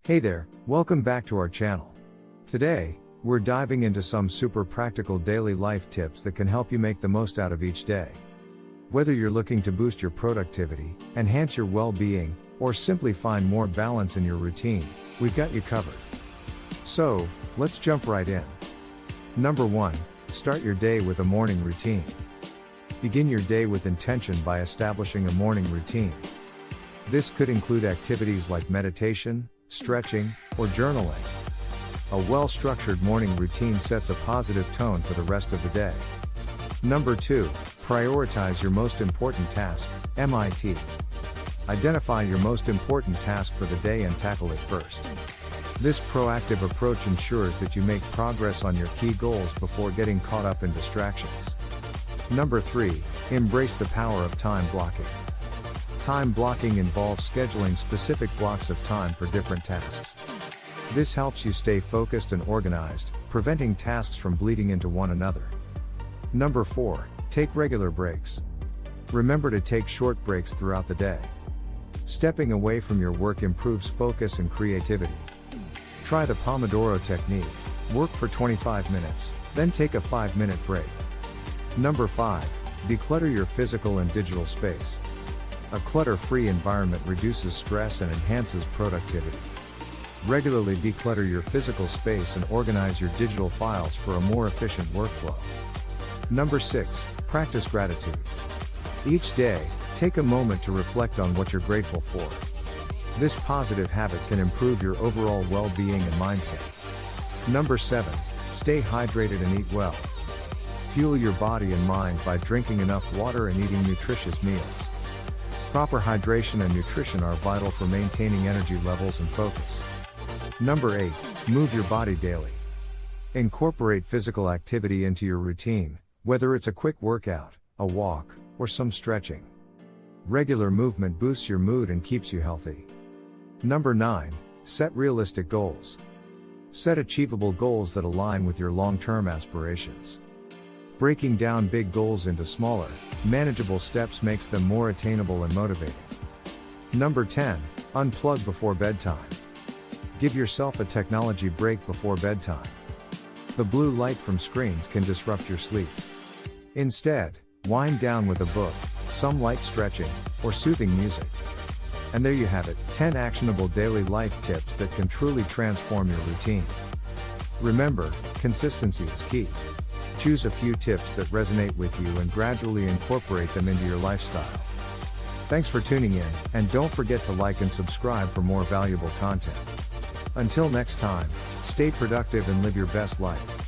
Hey there, welcome back to our channel. Today, we're diving into some super practical daily life tips that can help you make the most out of each day. Whether you're looking to boost your productivity, enhance your well-being, or simply find more balance in your routine, we've got you covered. So, let's jump right in. Number 1, start your day with a morning routine. Begin your day with intention by establishing a morning routine. This could include activities like meditation, stretching, or journaling. A well-structured morning routine sets a positive tone for the rest of the day. Number 2, prioritize your most important task, MIT. Identify your most important task for the day and tackle it first. This proactive approach ensures that you make progress on your key goals before getting caught up in distractions. Number 3, embrace the power of time blocking. Time blocking involves scheduling specific blocks of time for different tasks. This helps you stay focused and organized, preventing tasks from bleeding into one another. Number 4, take regular breaks. Remember to take short breaks throughout the day. Stepping away from your work improves focus and creativity. Try the Pomodoro technique. Work for 25 minutes, then take a 5-minute break. Number 5, declutter your physical and digital space. A clutter-free environment reduces stress and enhances productivity. Regularly declutter your physical space and organize your digital files for a more efficient workflow. Number 6, practice gratitude. Each day, take a moment to reflect on what you're grateful for. This positive habit can improve your overall well-being and mindset. Number 7, stay hydrated and eat well. Fuel your body and mind by drinking enough water and eating nutritious meals. Proper hydration and nutrition are vital for maintaining energy levels and focus. Number 8, move your body daily. Incorporate physical activity into your routine, whether it's a quick workout, a walk, or some stretching. Regular movement boosts your mood and keeps you healthy. Number 9, set realistic goals. Set achievable goals that align with your long-term aspirations. Breaking down big goals into smaller, manageable steps makes them more attainable and motivating. Number 10, unplug before bedtime. Give yourself a technology break before bedtime. The blue light from screens can disrupt your sleep. Instead, wind down with a book, some light stretching, or soothing music. And there you have it, 10 actionable daily life tips that can truly transform your routine. Remember, consistency is key. Choose a few tips that resonate with you and gradually incorporate them into your lifestyle. Thanks for tuning in, and don't forget to like and subscribe for more valuable content. Until next time, stay productive and live your best life.